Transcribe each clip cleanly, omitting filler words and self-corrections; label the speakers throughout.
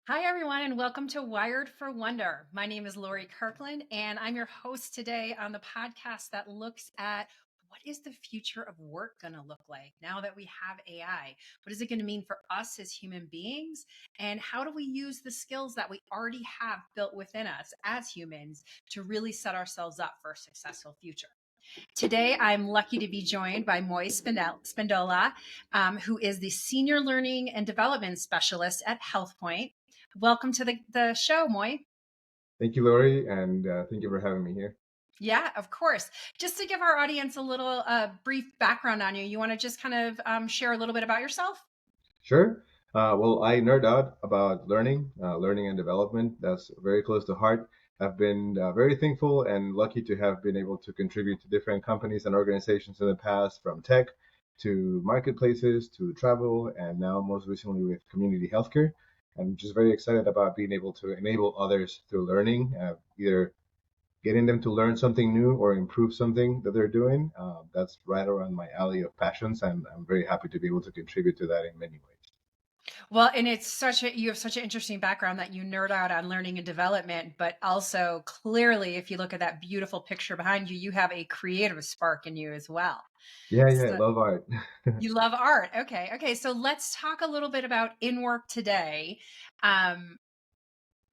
Speaker 1: Hi, everyone, and welcome to Wired for Wonder. My name is Lori Kirkland, and I'm your host today on the podcast that looks at what is the future of work going to look like now that we have AI? What is it going to mean for us as human beings? And how do we use the skills that we already have built within us as humans to really set ourselves up for a successful future? Today, I'm lucky to be joined by Moi Spíndola, who is the Senior Learning and Development Specialist at HealthPoint. Welcome to the show, Moi.
Speaker 2: Thank you, Lori, and thank you for having me here.
Speaker 1: Yeah, of course. Just to give our audience a little brief background on you, you want to just kind of share a little bit about yourself?
Speaker 2: Sure. Well, I nerd out about learning and development. That's very close to heart. I've been very thankful and lucky to have been able to contribute to different companies and organizations in the past, from tech to marketplaces to travel, and now most recently with community healthcare. I'm just very excited about being able to enable others through learning, either getting them to learn something new or improve something that they're doing. That's right around my alley of passions, and I'm very happy to be able to contribute to that in many ways.
Speaker 1: Well, and you have such an interesting background that you nerd out on learning and development, but also clearly, if you look at that beautiful picture behind you, you have a creative spark in you as well.
Speaker 2: Yeah, yeah, I
Speaker 1: So
Speaker 2: love art.
Speaker 1: you love art. Okay. Okay. So let's talk a little bit about in work today. Um,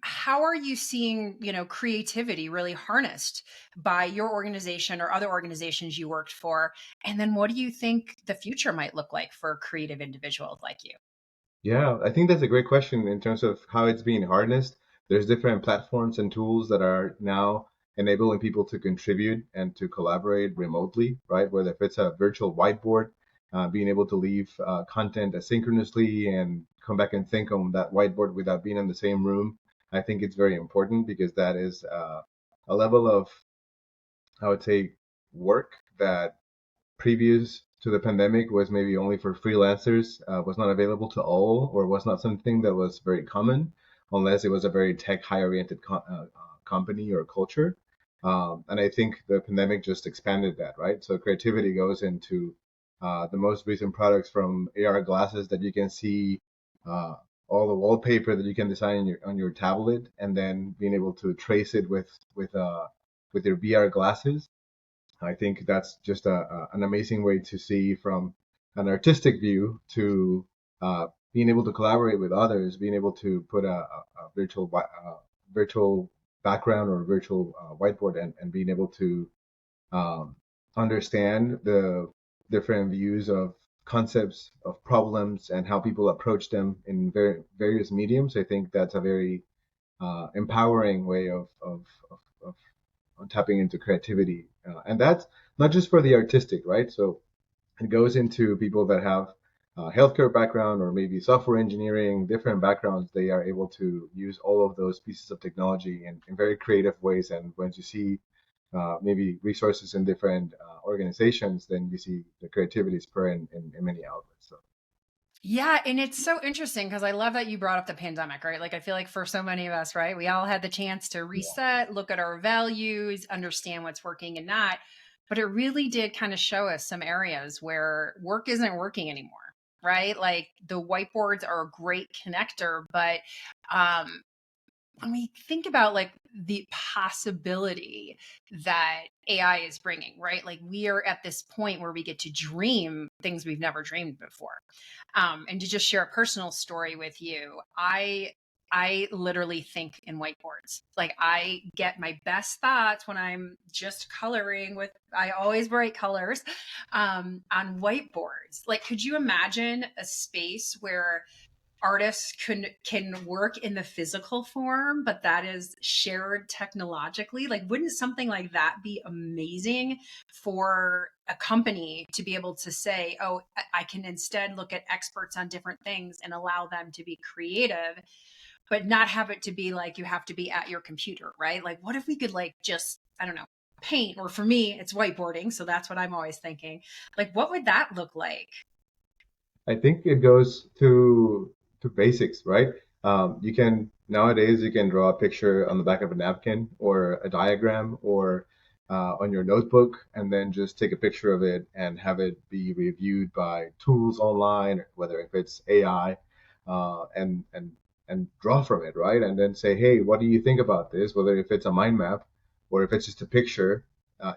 Speaker 1: how are you seeing, creativity really harnessed by your organization or other organizations you worked for? And then what do you think the future might look like for creative individuals like you?
Speaker 2: Yeah, I think that's a great question in terms of how it's being harnessed. There's different platforms and tools that are now enabling people to contribute and to collaborate remotely, right? Whether if it's a virtual whiteboard, being able to leave content asynchronously and come back and think on that whiteboard without being in the same room. I think it's very important because that is a level of, I would say, work that previous to the pandemic was maybe only for freelancers, was not available to all, or was not something that was very common, unless it was a very tech high-oriented company or culture. And I think the pandemic just expanded that, right? So creativity goes into the most recent products, from AR glasses that you can see, uh, all the wallpaper that you can design on your tablet, and then being able to trace it with your VR glasses. I think that's just an amazing way to see from an artistic view to being able to collaborate with others, being able to put a virtual background or virtual whiteboard, and being able to um, understand the different views of concepts of problems and how people approach them in various mediums. I think that's a very empowering way of on tapping into creativity. And that's not just for the artistic, right? So it goes into people that have healthcare background or maybe software engineering, different backgrounds. They are able to use all of those pieces of technology in very creative ways. And once you see maybe resources in different organizations, then you see the creativity spur in many outlets. So
Speaker 1: Yeah, and it's so interesting because I love that you brought up the pandemic, right? Like I feel like for so many of us, right? We all had the chance to
Speaker 2: yeah,
Speaker 1: reset, look at our values, understand what's working and not. But it really did kind of show us some areas where work isn't working anymore, right? Like the whiteboards are a great connector, but um when we think about like the possibility that AI is bringing, right? Like we are at this point where we get to dream things we've never dreamed before. And to just share a personal story with you, I literally think in whiteboards. Like I get my best thoughts when I'm just coloring with I always bright colors on whiteboards. Like could you imagine a space where artists can work in the physical form but that is shared technologically? Like wouldn't something like that be amazing for a company to be able to say, oh, I can instead look at experts on different things and allow them to be creative, but not have it to be like you have to be at your computer, right? Like what if we could like just, I don't know, paint, or for me it's whiteboarding, so that's what I'm always thinking. Like what would that look like?
Speaker 2: I think it goes to basics, right? You can nowadays you can draw a picture on the back of a napkin or a diagram or on your notebook, and then just take a picture of it and have it be reviewed by tools online, whether if it's AI, and and draw from it, right? And then say, hey, what do you think about this? Whether if it's a mind map or if it's just a picture,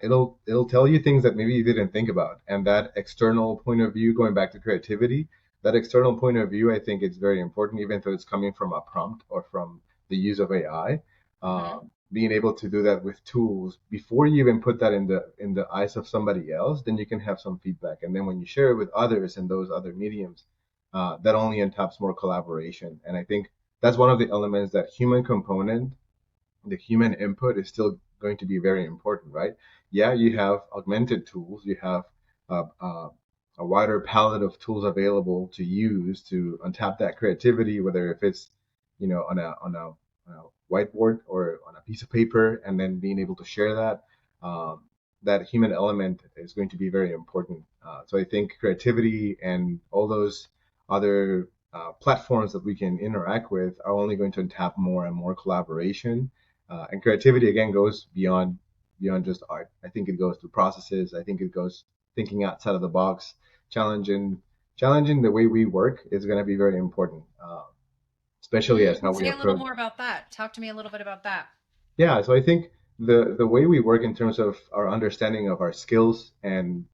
Speaker 2: it'll tell you things that maybe you didn't think about. And that external point of view, going back to creativity, that external point of view, I think it's very important, even though it's coming from a prompt or from the use of AI.
Speaker 1: Mm-hmm.
Speaker 2: Being able to do that with tools before you even put that in the eyes of somebody else, then you can have some feedback. And then when you share it with others in those other mediums, that only untaps more collaboration. And I think that's one of the elements, that human component, the human input is still going to be very important, right? Yeah, you have augmented tools, you have a wider palette of tools available to use to untap that creativity, whether if it's, on a whiteboard or on a piece of paper, and then being able to share that. That human element is going to be very important. So I think creativity and all those other platforms that we can interact with are only going to tap more and more collaboration. And creativity again goes beyond just art. I think it goes to processes. I think it goes thinking outside of the box, challenging the way we work is going to be very important, especially as how we
Speaker 1: Say a little
Speaker 2: approach.
Speaker 1: more about that. Talk to me a little bit about that.
Speaker 2: Yeah, so I think the way we work in terms of our understanding of our skills and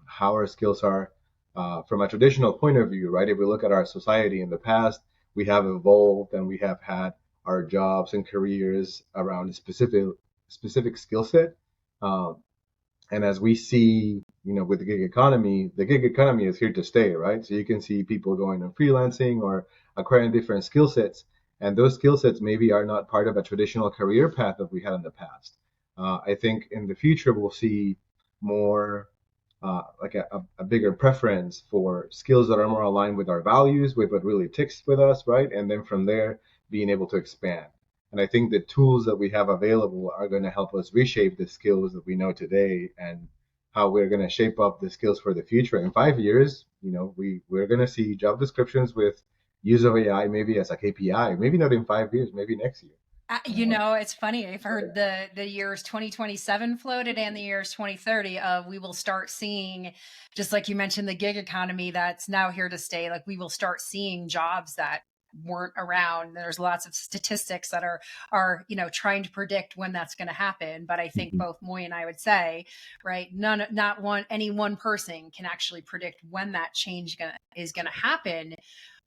Speaker 2: how our skills are, from a traditional point of view, right? If we look at our society in the past, we have evolved and we have had our jobs and careers around a specific skill set. Um, and as we see, with the gig economy is here to stay, right? So you can see people going on freelancing or acquiring different skill sets. And those skill sets maybe are not part of a traditional career path that we had in the past. I think in the future, we'll see more, like a bigger preference for skills that are more aligned with our values, with what really ticks with us, right? And then from there, being able to expand. And I think the tools that we have available are going to help us reshape the skills that we know today and how we're going to shape up the skills for the future. In 5 years, we're going to see job descriptions with use of AI maybe as a KPI, maybe not in 5 years, maybe next year.
Speaker 1: It's funny. I've heard the years 2027 floated and the years 2030 of we will start seeing, just like you mentioned, the gig economy that's now here to stay. Like we will start seeing jobs that weren't around. There's lots of statistics that are trying to predict when that's going to happen. But I think
Speaker 2: Mhm.
Speaker 1: both Moi and I would say, right, any one person can actually predict when that change is going to happen.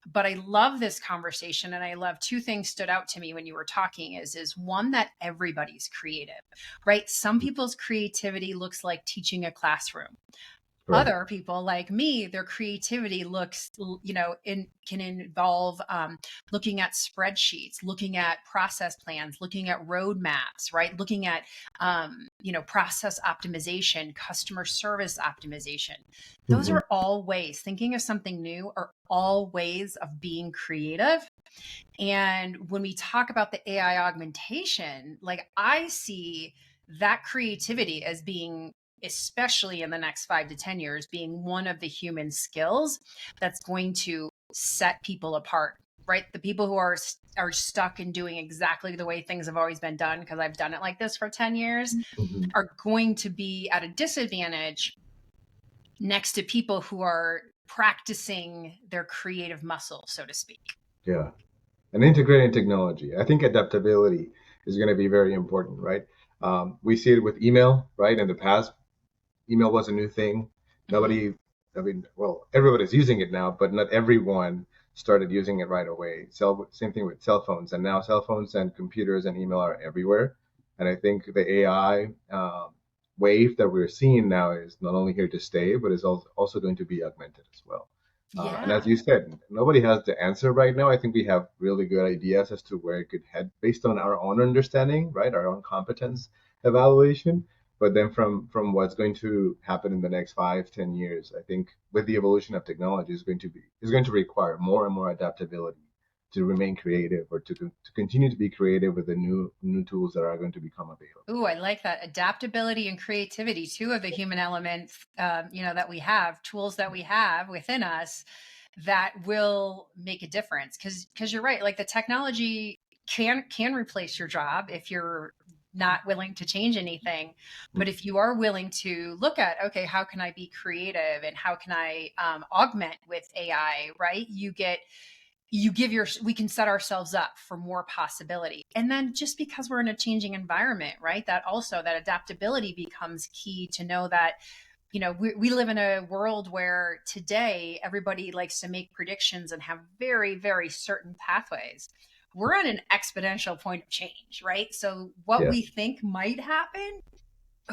Speaker 1: But I love this conversation, and I love two things stood out to me when you were talking is one, that everybody's creative, right? Some people's creativity looks like teaching a classroom.
Speaker 2: Correct.
Speaker 1: Other people like me, their creativity looks, can involve looking at spreadsheets, looking at process plans, looking at roadmaps, right? Looking at, process optimization, customer service optimization. Those
Speaker 2: Mhm.
Speaker 1: are all ways, thinking of something new are all ways of being creative. And when we talk about the AI augmentation, like I see that creativity as being, especially in the next 5 to 10 years, being one of the human skills that's going to set people apart, right? The people who are stuck in doing exactly the way things have always been done, because I've done it like this for 10 years,
Speaker 2: Mhm.
Speaker 1: are going to be at a disadvantage next to people who are practicing their creative muscle, so to speak.
Speaker 2: Yeah. And integrating technology. I think adaptability is going to be very important, right? We see it with email, right? In the past, email was a new thing.
Speaker 1: Mm-hmm.
Speaker 2: Nobody, I mean, well, everybody's using it now, but not everyone started using it right away. Same thing with cell phones, and now cell phones and computers and email are everywhere. And I think the AI wave that we're seeing now is not only here to stay, but is also going to be augmented as well. And as
Speaker 1: Yeah.
Speaker 2: you said, nobody has the answer right now. I think we have really good ideas as to where it could head based on our own understanding, right? Our own competence evaluation. But then from what's going to happen in the next 5, 10 years, I think with the evolution of technology is going to require more and more adaptability to remain creative or to continue to be creative with the new tools that are going to become available.
Speaker 1: Ooh, I like that. Adaptability and creativity, two of the human elements, that we have, tools that we have within us that will make a difference. Because you're right, like the technology can replace your job if you're not willing to change anything. But if you are willing to look at, okay, how can I be creative and how can I augment with AI, right? we can set ourselves up for more possibility. And then just because we're in a changing environment, right? That also, that adaptability becomes key to know that, we live in a world where today everybody likes to make predictions and have very, very certain pathways. We're at an exponential point of change, right? So what
Speaker 2: Yeah.
Speaker 1: we think might happen,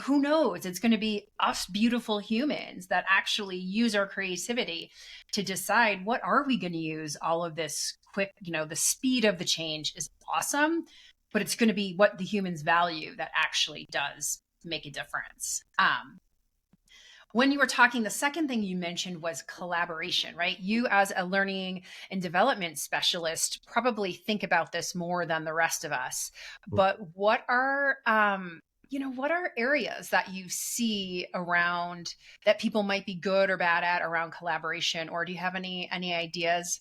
Speaker 1: who knows? It's going to be us beautiful humans that actually use our creativity to decide what are we going to use all of this quick, the speed of the change is awesome, but it's going to be what the humans value that actually does make a difference. When you were talking, the second thing you mentioned was collaboration, right? You, as a learning and development specialist, probably think about this more than the rest of us. But what are areas that you see around that people might be good or bad at around collaboration? Or do you have any ideas,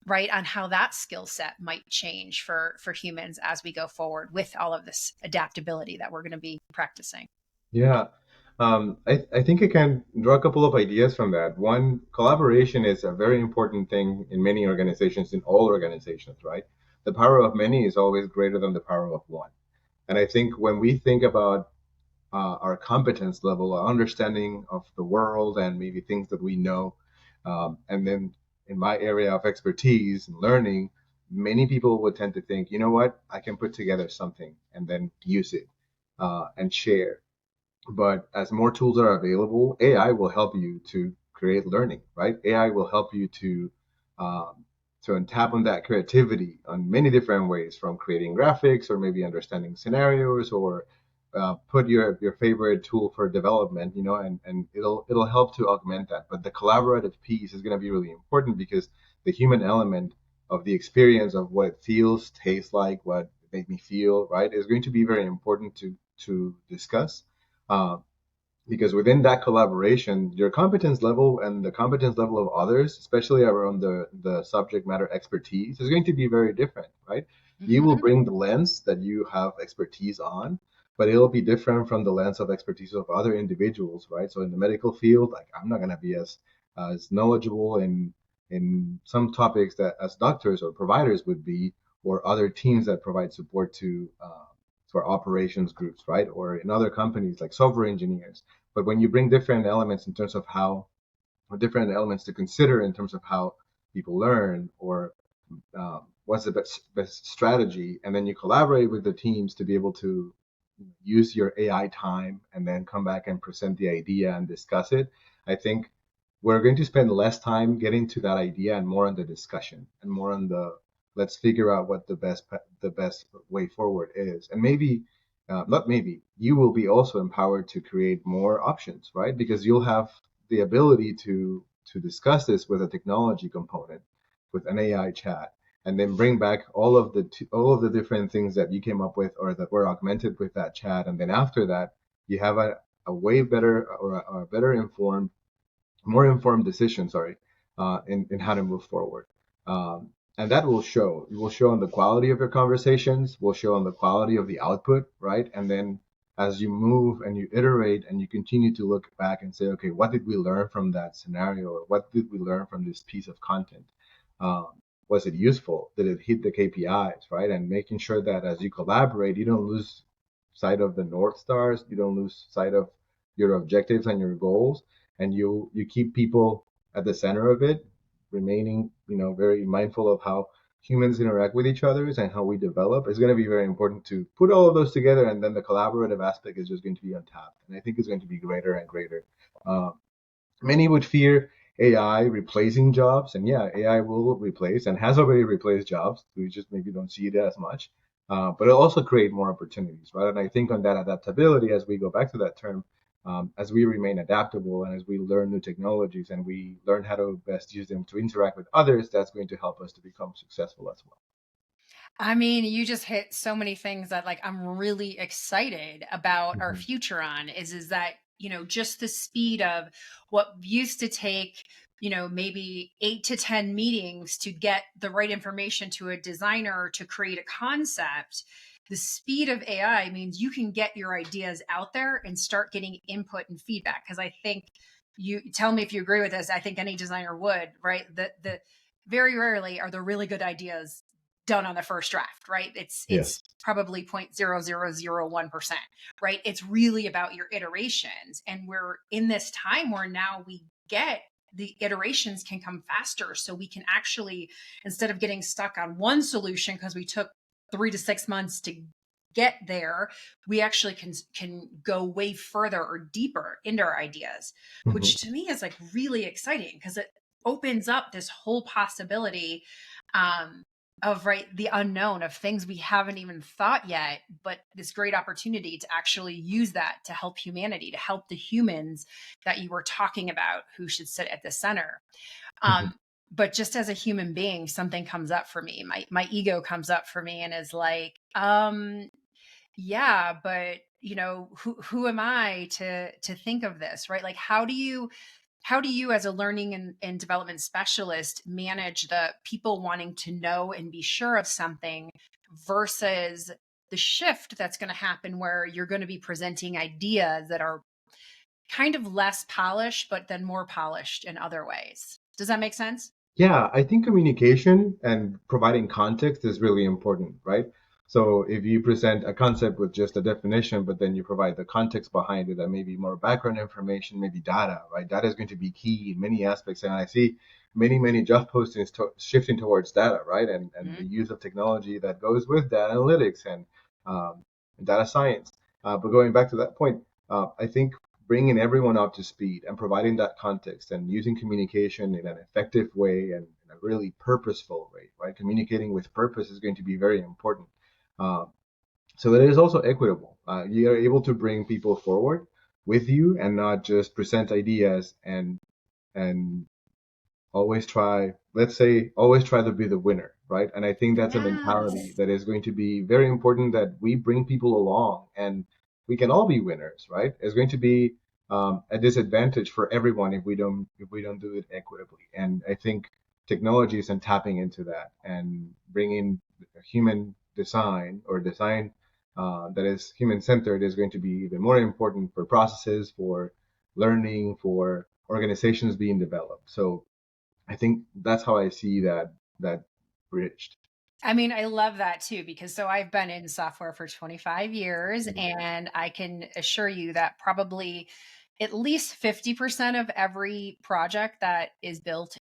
Speaker 1: right, on how that skill set might change for humans as we go forward with all of this adaptability that we're going to be practicing?
Speaker 2: Yeah. I think I can draw a couple of ideas from that. One, collaboration is a very important thing in many organizations, in all organizations, right? The power of many is always greater than the power of one. And I think when we think about our competence level, our understanding of the world and maybe things that we know, and then in my area of expertise and learning, many people would tend to think, you know what, I can put together something and then use it and share. But as more tools are available, AI will help you to create learning, right? AI will help you um, to tap on that creativity on many different ways, from creating graphics or maybe understanding scenarios, or put your favorite tool for development, and it'll help to augment that. But the collaborative piece is going to be really important because the human element of the experience of what it feels, tastes like, what it made me feel, right, is going to be very important to discuss. Uh, because within that collaboration, your competence level and the competence level of others, especially around the subject matter expertise, is going to be very different, right? You will
Speaker 1: Mm-hmm.
Speaker 2: bring the lens that you have expertise on, but it'll be different from the lens of expertise of other individuals, right? So in the medical field, like I'm not going to be as knowledgeable in some topics that as doctors or providers would be, or other teams that provide support to our operations groups, right? Or in other companies like software engineers. But when you bring different elements in terms of how, or different elements to consider in terms of how people learn, or what's the best strategy, and then you collaborate with the teams to be able to use your AI time and then come back and present the idea and discuss it, I think we're going to spend less time getting to that idea and more on the discussion and more on the let's figure out what the best way forward is. And maybe not maybe you will be also empowered to create more options, right? Because you'll have the ability to discuss this with a technology component, with an AI chat, and then bring back all of the different things that you came up with or that were augmented with that chat. And then after that, you have a way better or a better informed, more informed decision, sorry, in how to move forward. And that will show. It will show on the quality of your conversations, will show on the quality of the output, right? And then as you move and you iterate and you continue to look back and say, okay, what did we learn from that scenario, or what did we learn from this piece of content? Um, was it useful? Did it hit the KPIs, right? And making sure that as you collaborate, you don't lose sight of the North Stars, you don't lose sight of your objectives and your goals, and you keep people at the center of it, remaining very mindful of how humans interact with each other and how we develop. Is going to be very important to put all of those together, and then the collaborative aspect is just going to be untapped, and I think it's going to be greater and greater. uh, Many would fear AI replacing jobs, and yeah, AI will replace and has already replaced jobs. We just maybe don't see it as much, but it'll also create more opportunities, right? And I think on that adaptability, as we go back to that term, as we remain adaptable and as we learn new technologies and we learn how to best use them to interact with others, that's going to help us to become successful as well.
Speaker 1: I mean, you just hit so many things that like I'm really excited about our
Speaker 2: Mhm.
Speaker 1: future on is that, just the speed of what used to take, maybe 8 to 10 meetings to get the right information to a designer to create a concept. The speed of AI means you can get your ideas out there and start getting input and feedback. Cause I think, you tell me if you agree with this. I think any designer would, right? The very rarely are the really good ideas done on the first draft, right? It's
Speaker 2: Yes.
Speaker 1: probably 0.0001%, right? It's really about your iterations. And we're in this time where now we get the iterations can come faster. So we can actually, instead of getting stuck on one solution because we took 3 to 6 months to get there, we actually can go way further or deeper into our ideas,
Speaker 2: Mhm.
Speaker 1: which to me is like really exciting because it opens up this whole possibility um, of right the unknown of things we haven't even thought yet, but this great opportunity to actually use that to help humanity, to help the humans that you were talking about who should sit at the center.
Speaker 2: Mhm.
Speaker 1: um, but just as a human being, something comes up for me, my ego comes up for me and is like, yeah, but who am I to think of this, right? Like how do you as a learning and development specialist manage the people wanting to know and be sure of something versus the shift that's going to happen where you're going to be presenting ideas that are kind of less polished but then more polished in other ways? Does that make sense?
Speaker 2: Yeah, I think communication and providing context is really important, right? So if you present a concept with just a definition, but then you provide the context behind it and maybe more background information, maybe data, right? Data is going to be key in many aspects. And I see many job postings shifting towards data, right? And the
Speaker 1: Mhm.
Speaker 2: use of technology that goes with data analytics and um, data science. But going back to that point, I think bringing everyone up to speed and providing that context and using communication in an effective way and in a really purposeful way, right? Communicating with purpose is going to be very important. Uh, so that it is also equitable. You are able to bring people forward with you and not just present ideas and always try to be the winner, right? And I think that's a mentality
Speaker 1: Yes.
Speaker 2: that is going to be very important, that we bring people along and we can all be winners, right? It's going to be a disadvantage for everyone if we don't do it equitably. And I think technologies and tapping into that and bringing human design or design that is human centered is going to be even more important for processes, for learning, for organizations being developed. So I think that's how I see that bridged.
Speaker 1: I mean, I love that too, because so I've been in software for 25 years,
Speaker 2: Mhm.
Speaker 1: and I can assure you that probably at least 50% of every project that is built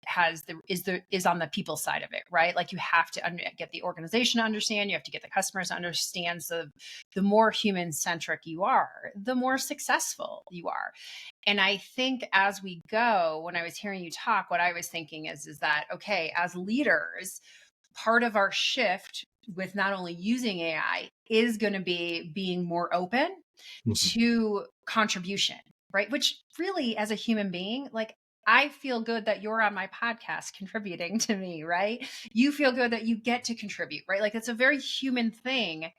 Speaker 1: is on the people side of it, right? Like you have to get the organization to understand, you have to get the customers to understand. So the more human centric you are, the more successful you are. And I think as we go, when I was hearing you talk, what I was thinking is that okay, as leaders, part of our shift with not only using AI is going to be being more open
Speaker 2: Mhm.
Speaker 1: to contribution, right? Which really, as a human being, like I feel good that you're on my podcast contributing to me, right? You feel good that you get to contribute, right? Like it's a very human thing,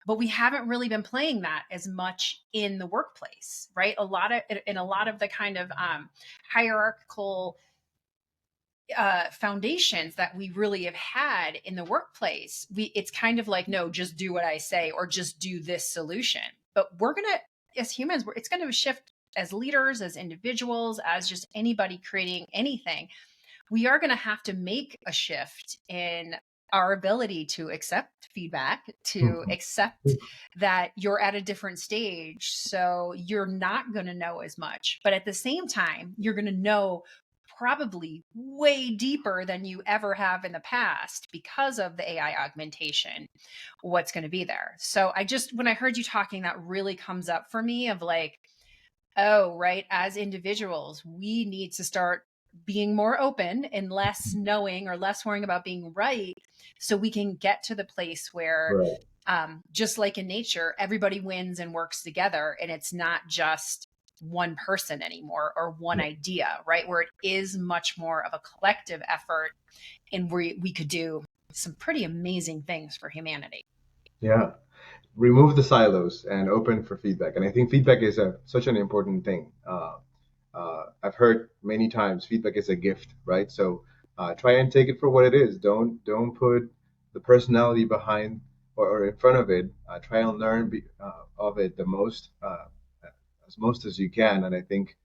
Speaker 1: but we haven't really been playing that as much in the workplace, right? In a lot of the kind of hierarchical foundations that we really have had in the workplace, it's kind of like, no, just do what I say or just do this solution. But we're gonna, as humans, it's going to shift as leaders, as individuals, as just anybody creating anything. We are going to have to make a shift in our ability to accept feedback, to
Speaker 2: Mhm.
Speaker 1: accept that you're at a different stage. So you're not going to know as much, but at the same time, you're going to know probably way deeper than you ever have in the past because of the AI augmentation, what's going to be there. So when I heard you talking, that really comes up for me of like, oh, right. As individuals, we need to start being more open and less knowing or less worrying about being right so we can get to the place where
Speaker 2: Right.
Speaker 1: just like in nature, everybody wins and works together and it's not just one person anymore or one idea, right? Where it is much more of a collective effort and we could do some pretty amazing things for humanity.
Speaker 2: Yeah. Remove the silos and open for feedback. And I think feedback is such an important thing. I've heard many times feedback is a gift, right? So try and take it for what it is. Don't put the personality behind or in front of it. Try and learn of it as most as you can. And I think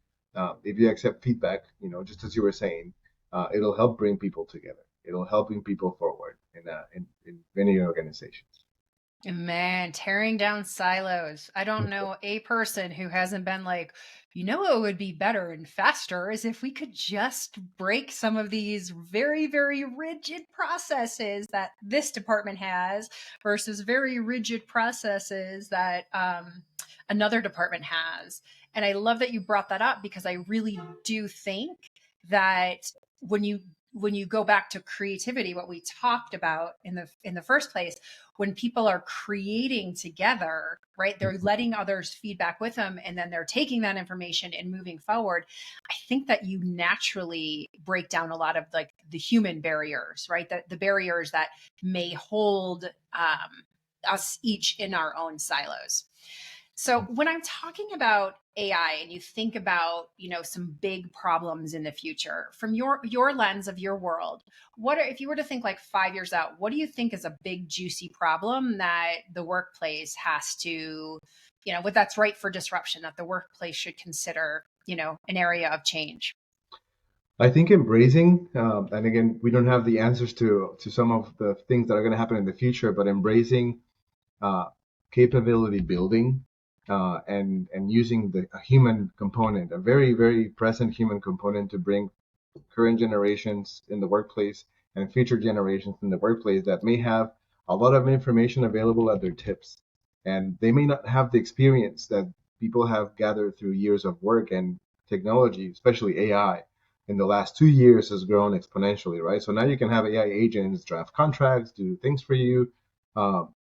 Speaker 2: if you accept feedback, just as you were saying, it'll help bring people together. it'll helping people forward in many organizations.
Speaker 1: Man, tearing down silos. I don't know a person who hasn't been like, what would be better and faster is if we could just break some of these very, very rigid processes that this department has versus very rigid processes that another department has. And I love that you brought that up because I really do think that when you go back to creativity, what we talked about in the first place, when people are creating together, right, they're letting others feedback with them and then they're taking that information and moving forward. I think that you naturally break down a lot of like the human barriers, right, the barriers that may hold us each in our own silos. So when I'm talking about AI and you think about, some big problems in the future from your lens of your world, if you were to think like 5 years out, what do you think is a big juicy problem that the workplace has to, that's ripe for disruption that the workplace should consider, an area of change?
Speaker 2: I think embracing, and again, we don't have the answers to some of the things that are going to happen in the future, but embracing uh, capability building and using a human component, a very, very present human component to bring current generations in the workplace and future generations in the workplace that may have a lot of information available at their tips. And they may not have the experience that people have gathered through years of work and technology, especially AI. In the last 2 years has grown exponentially, right? So now you can have AI agents draft contracts, do things for you. Um,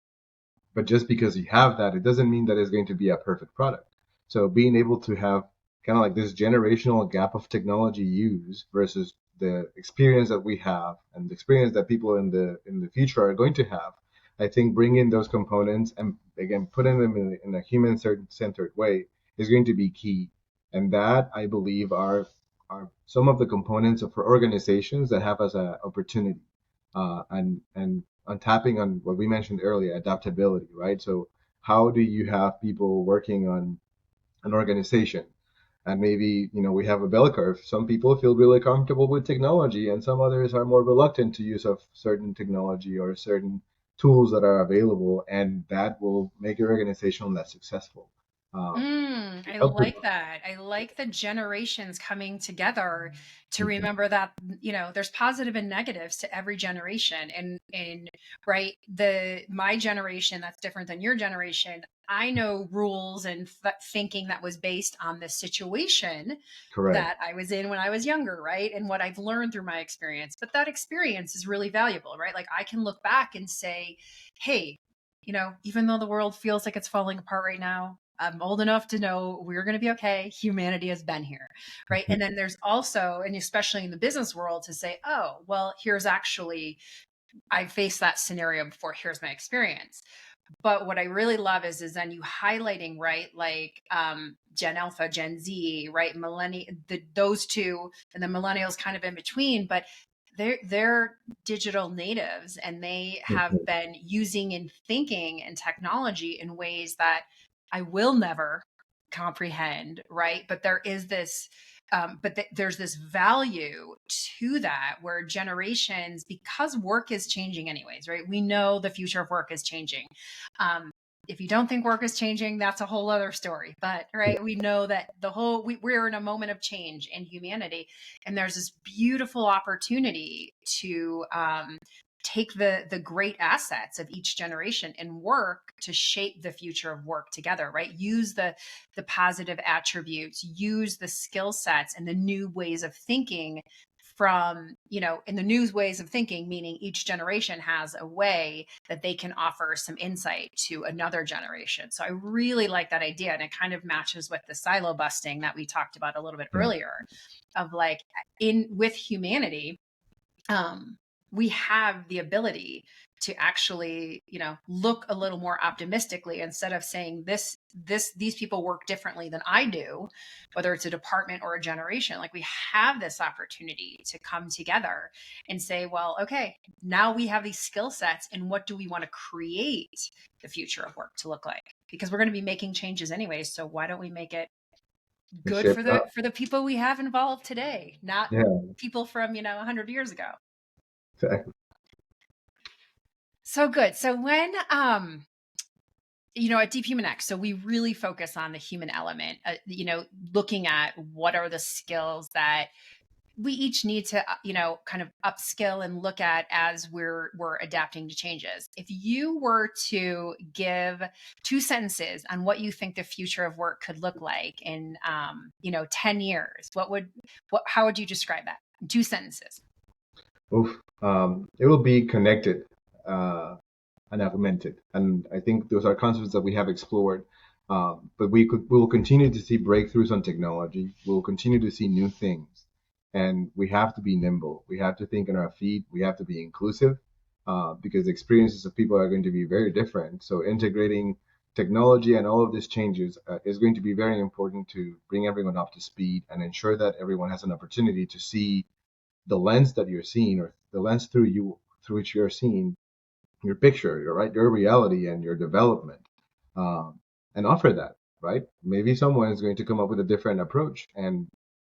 Speaker 2: but just because you have that, it doesn't mean that it's going to be a perfect product. So being able to have kind of like this generational gap of technology use versus the experience that we have and the experience that people in the future are going to have, I think bringing those components and again putting them in a human centered way is going to be key. And that I believe are some of the components for organizations that have as an opportunity and on tapping on what we mentioned earlier, adaptability, right? So how do you have people working on an organization? And maybe, we have a bell curve. Some people feel really comfortable with technology and some others are more reluctant to use of certain technology or certain tools that are available, and that will make your organization less successful. Um,
Speaker 1: I
Speaker 2: help with
Speaker 1: like that. I like the generations coming together to
Speaker 2: Mhm.
Speaker 1: remember that, there's positive and negatives to every generation. And right, my generation that's different than your generation. I know rules and thinking that was based on the situation
Speaker 2: Correct.
Speaker 1: that I was in when I was younger, right? And what I've learned through my experience. But that experience is really valuable, right? Like I can look back and say, hey, even though the world feels like it's falling apart right now, I'm old enough to know we're going to be okay. Humanity has been here. Right. And then there's also, and especially in the business world, to say, oh, well, here's actually, I faced that scenario before. Here's my experience. But what I really love is then you highlighting, right, like Gen Alpha, Gen Z, right, those two, and the millennials kind of in between, but they're digital natives and they have
Speaker 2: Mhm.
Speaker 1: been using and thinking and technology in ways that I will never comprehend, right? But there is this there's this value to that where generations, because work is changing anyways, right? We know the future of work is changing. Um, if you don't think work is changing, that's a whole other story. But right, we know that we're in a moment of change in humanity, and there's this beautiful opportunity to take the great assets of each generation and work to shape the future of work together, right? Use the positive attributes, use the skill sets and the new ways of thinking from, in the new ways of thinking, meaning each generation has a way that they can offer some insight to another generation. So I really like that idea. And it kind of matches with the silo busting that we talked about a little bit
Speaker 2: Mhm.
Speaker 1: earlier of like with humanity, um, we have the ability to actually, look a little more optimistically instead of saying these people work differently than I do, whether it's a department or a generation. Like we have this opportunity to come together and say, well, okay, now we have these skill sets, and what do we want to create the future of work to look like? Because we're going to be making changes anyway, so why don't we make it
Speaker 2: It's
Speaker 1: good
Speaker 2: shaped
Speaker 1: for the
Speaker 2: up.
Speaker 1: people we have involved today, not
Speaker 2: Yeah.
Speaker 1: people from 100 years ago.
Speaker 2: Exactly.
Speaker 1: So good. So when at DeepHumanX, so we really focus on the human element, looking at what are the skills that we each need to, kind of upskill and look at as we're adapting to changes. If you were to give 2 sentences on what you think the future of work could look like in, 10 years, how would you describe that in 2 sentences?
Speaker 2: Oof. It will be connected and augmented, and I think those are concepts that we have explored. But we will continue to see breakthroughs on technology. We'll continue to see new things, and we have to be nimble. We have to think on our feet. We have to be inclusive, because the experiences of people are going to be very different. So integrating technology and all of these changes is going to be very important to bring everyone up to speed and ensure that everyone has an opportunity to see the lens that you're seeing, or the lens through which you're seeing your picture, your reality and your development, and offer that, right? Maybe someone is going to come up with a different approach, and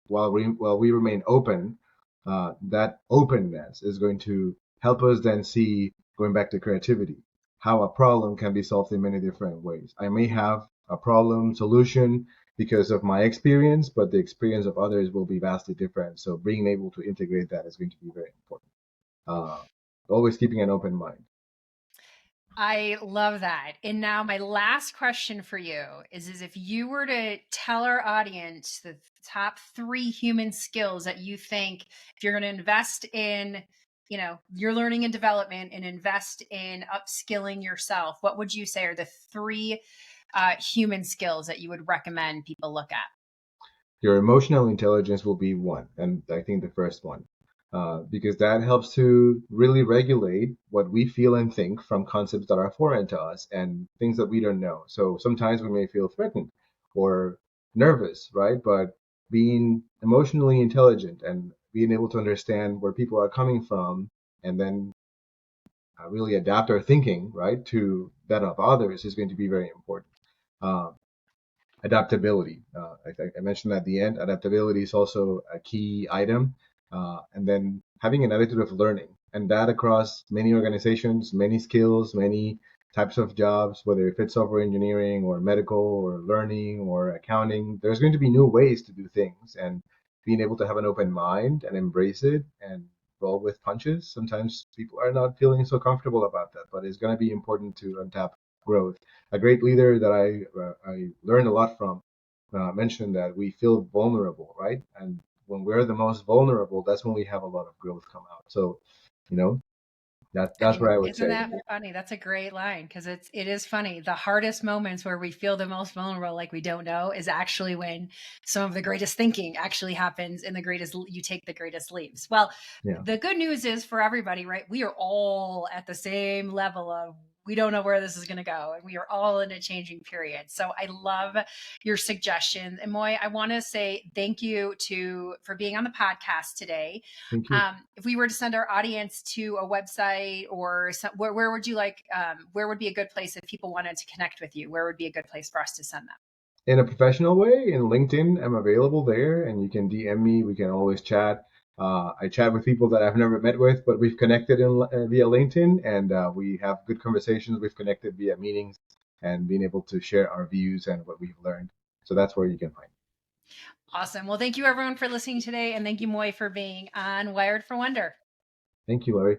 Speaker 2: while we remain open, that openness is going to help us then see, going back to creativity, how a problem can be solved in many different ways. I may have a problem solution because of my experience, but the experience of others will be vastly different. So being able to integrate that is going to be very important. Uh, Always keeping an open mind.
Speaker 1: I love that. And now my last question for you is if you were to tell our audience the top 3 human skills that you think, if you're going to invest in, your learning and development and invest in upskilling yourself, what would you say are the 3 human skills that you would recommend people look at?
Speaker 2: Your emotional intelligence will be one, and I think the first one, because that helps to really regulate what we feel and think from concepts that are foreign to us and things that we don't know. So sometimes we may feel threatened or nervous, right? But being emotionally intelligent and being able to understand where people are coming from, and then really adapt our thinking, right, to that of others is going to be very important. Uh, Adaptability. I mentioned at the end, adaptability is also a key item. And then having an attitude of learning, and that across many organizations, many skills, many types of jobs, whether if it's software engineering or medical or learning or accounting, there's going to be new ways to do things. And being able to have an open mind and embrace it and roll with punches. Sometimes people are not feeling so comfortable about that, but it's going to be important to untap growth. A great leader that I learned a lot from mentioned that we feel vulnerable, right? And when we're the most vulnerable, that's when we have a lot of growth come out. So, you know, that's what I would
Speaker 1: Isn't
Speaker 2: say.
Speaker 1: that funny? That's a great line because it is funny. The hardest moments where we feel the most vulnerable, like we don't know, is actually when some of the greatest thinking actually happens and you take the greatest leaps. Well,
Speaker 2: Yeah.
Speaker 1: the good news is for everybody, right? We are all at the same level of we don't know where this is going to go, and we are all in a changing period. So I love your suggestion. And Moi, I want to say thank you for being on the podcast today.
Speaker 2: Thank you.
Speaker 1: If we were to send our audience to a website or where would you like, where would be a good place if people wanted to connect with you? Where would be a good place for us to send them?
Speaker 2: In a professional way, in LinkedIn, I'm available there, and you can DM me. We can always chat. I chat with people that I've never met with, but we've connected via LinkedIn, and we have good conversations. We've connected via meetings and being able to share our views and what we've learned. So that's where you can find me.
Speaker 1: Awesome. Well, thank you everyone for listening today. And thank you, Moi, for being on Wired for Wonder.
Speaker 2: Thank you, Larry.